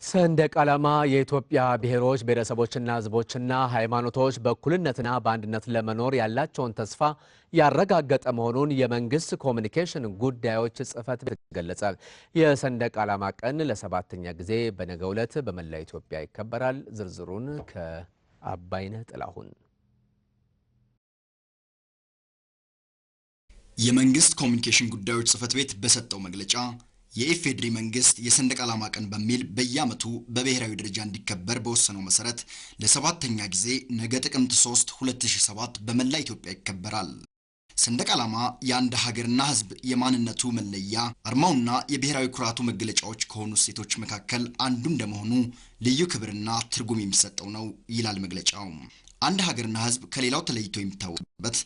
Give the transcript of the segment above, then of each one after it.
ሰንደቅ ዓላማ የኢትዮጵያ ብሔሮች ብሔረሰቦችና ሕዝቦችና ሃይማኖቶች በእኩልነትና በአንድነት ለመኖር ያላቸውን ተስፋ ያረጋገጠ መሆኑን የመንግስት ኮሚኒኬሽን ጉዳዮች ጽሕፈት ቤት ገለጸ። የሰንደቅ ዓላማ ቀን ለሰባተኛ ጊዜ በነገው ዕለት በመላ ኢትዮጵያ ይከበራል። ዝርዝሩን ከአባይነህ ጥላሁን። የመንግስት ኮሚኒኬሽን ጉዳዮች ጽሕፈት ቤት በሰጠው መግለጫ የኢፌድሪ መንግስት የሰንደቅ ዓላማ ቀን በሚል በየዓመቱ በብሔራዊ ደረጃ እንዲከበር በወሰነው መሰረት ለሰባተኛ ጊዜ ነገ ጥቅምት 3 2007 በመላ ኢትዮጵያ ይከበራል። ሰንደቅ ዓላማ የአንድ ሀገርና ሕዝብ የማንነቱ መለያ አርማውና የብሔራዊ ኩራቱ መገለጫዎች ከሆኑ እሴቶች መካከል አንዱ እንደመሆኑ ልዩ ክብርና ትርጉም የሚሰጠው ነው ይላል መግለጫው። አንድ ሀገርና ሕዝብ ከሌላው ተለይቶ የሚታወቅበት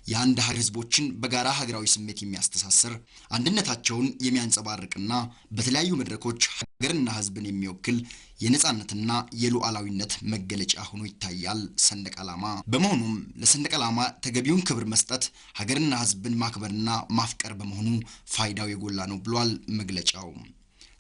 የአንድ ሀገር ሕዝቦችን በጋራ ሀገራዊ ስሜት የሚያስተሳስር አንድነታቸውን የሚያንጸባርቅና በተለያዩ መድረኮች ሀገርና ሕዝብን የሚወክል የነጻነትና የሉዓላዊነት መገለጫ ሆኖ ይታያል ሰንደቅ ዓላማ። በመሆኑም ለሰንደቅ ዓላማ ተገቢውን ክብር መስጠት ሀገርና ሕዝብን ማክበርና ማፍቀር በመሆኑ ፋይዳው የጎላ ነው ብሏል መግለጫው።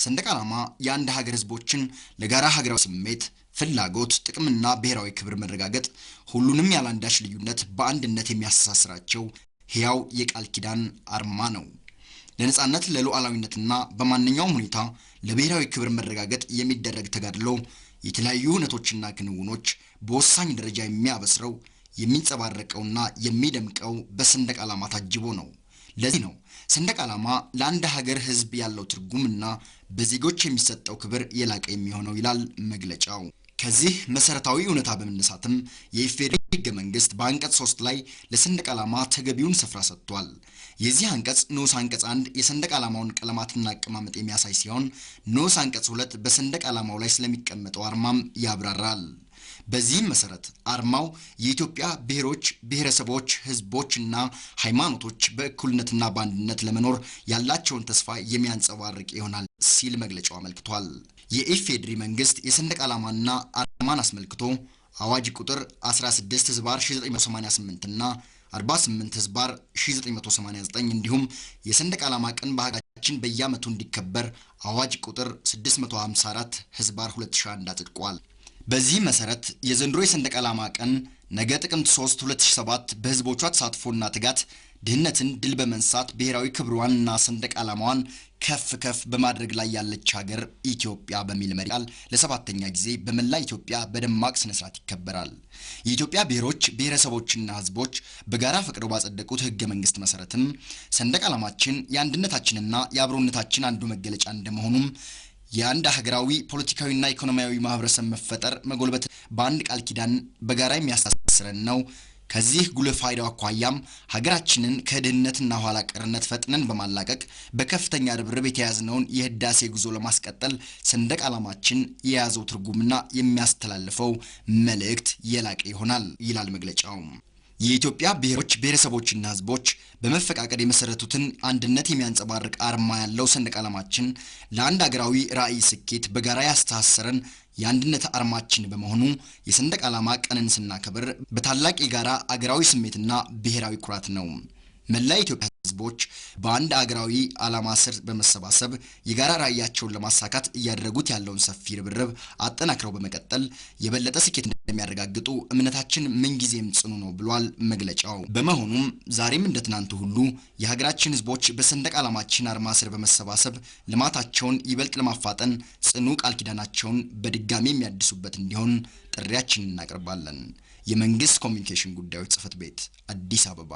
ሰንደቅ ዓላማ የአንድ ሀገር ሕዝቦችን ለጋራ ሀገራዊ ስሜት ፍላጎት ጥቅምና ብሔራዊ ክብር መረጋገጥ ሁሉንም ያላንዳች ልዩነት በአንድነት የሚያስተሳስራቸው ሕያው የቃል ኪዳን አርማ ነው። ለነጻነት ለሉዓላዊነትና በማንኛውም ሁኔታ ለብሔራዊ ክብር መረጋገጥ የሚደረግ ተጋድሎ የተለያዩ ሁነቶችና ክንውኖች በወሳኝ ደረጃ የሚያበስረው የሚንጸባረቀውና የሚደምቀው በሰንደቅ ዓላማ ታጅቦ ነው። ለዚህ ነው ሰንደቅ ዓላማ ለአንድ ሀገር ሕዝብ ያለው ትርጉምና በዜጎች የሚሰጠው ክብር የላቀ የሚሆነው ይላል መግለጫው። ከዚህ መሰረታዊ እውነታ በመነሳትም የኢፌዴሪ ሕገ መንግስት በአንቀጽ 3 ላይ ለሰንደቅ ዓላማ ተገቢውን ስፍራ ሰጥቷል። የዚህ አንቀጽ ንዑስ አንቀጽ 1 የሰንደቅ ዓላማውን ቀለማትና አቀማመጥ የሚያሳይ ሲሆን ንዑስ አንቀጽ 2 በሰንደቅ ዓላማው ላይ ስለሚቀመጠው አርማም ያብራራል። በዚህም መሰረት አርማው የኢትዮጵያ ብሔሮች ብሔረሰቦች ሕዝቦችና ሃይማኖቶች በእኩልነትና በአንድነት ለመኖር ያላቸውን ተስፋ የሚያንጸባርቅ ይሆናል ሲል መግለጫው አመልክቷል። የኢፌዴሪ መንግስት የሰንደቅ ዓላማና አርማን አስመልክቶ አዋጅ ቁጥር 16/1988 እና 48/1989 እንዲሁም የሰንደቅ ዓላማ ቀን በሀገራችን በየዓመቱ እንዲከበር አዋጅ ቁጥር 654/2001 አጽድቋል። በዚህ መሰረት የዘንድሮ የሰንደቅ ዓላማ ቀን ነገ ጥቅምት 3 2007 በህዝቦቿ ተሳትፎና ትጋት ድህነትን ድል በመንሳት ብሔራዊ ክብሯንና ሰንደቅ ዓላማዋን ከፍ ከፍ በማድረግ ላይ ያለች ሀገር ኢትዮጵያ በሚል መሪ ቃል ለሰባተኛ ጊዜ በመላ ኢትዮጵያ በደማቅ ስነ ስርዓት ይከበራል። የኢትዮጵያ ብሔሮች ብሔረሰቦችና ህዝቦች በጋራ ፈቅደው ባጸደቁት ህገ መንግስት መሰረትም ሰንደቅ ዓላማችን የአንድነታችንና የአብሮነታችን አንዱ መገለጫ እንደመሆኑም የአንድ ሀገራዊ ፖለቲካዊና ኢኮኖሚያዊ ማህበረሰብ መፈጠር መጎልበት በአንድ ቃል ኪዳን በጋራ የሚያስተሳስረን ነው። ከዚህ ጉልህ ፋይዳው አኳያም ሀገራችንን ከድህነትና ኋላ ቀርነት ፈጥነን በማላቀቅ በከፍተኛ ርብርብ የተያዝነውን የህዳሴ ጉዞ ለማስቀጠል ሰንደቅ ዓላማችን የያዘው ትርጉምና የሚያስተላልፈው መልእክት የላቀ ይሆናል ይላል መግለጫው። የኢትዮጵያ ብሔሮች ብሔረሰቦችና ህዝቦች በመፈቃቀድ የመሰረቱትን አንድነት የሚያንጸባርቅ አርማ ያለው ሰንደቅ ዓላማችን ለአንድ ሀገራዊ ራዕይ ስኬት በጋራ ያስተሳሰረን የአንድነት አርማችን በመሆኑ የሰንደቅ ዓላማ ቀንን ስናከብር በታላቅ የጋራ አገራዊ ስሜትና ብሔራዊ ኩራት ነው። መላ ኢትዮጵያ ህዝቦች በአንድ አገራዊ ዓላማ ስር በመሰባሰብ የጋራ ራዕያቸውን ለማሳካት እያደረጉት ያለውን ሰፊ ርብርብ አጠናክረው በመቀጠል የበለጠ ስኬት እንደሚያረጋግጡ እምነታችን ምንጊዜም ጽኑ ነው ብሏል መግለጫው። በመሆኑም ዛሬም እንደ ትናንቱ ሁሉ የሀገራችን ህዝቦች በሰንደቅ ዓላማችን አርማ ስር በመሰባሰብ ልማታቸውን ይበልጥ ለማፋጠን ጽኑ ቃል ኪዳናቸውን በድጋሚ የሚያድሱበት እንዲሆን ጥሪያችንን እናቀርባለን። የመንግስት ኮሚኒኬሽን ጉዳዮች ጽሕፈት ቤት አዲስ አበባ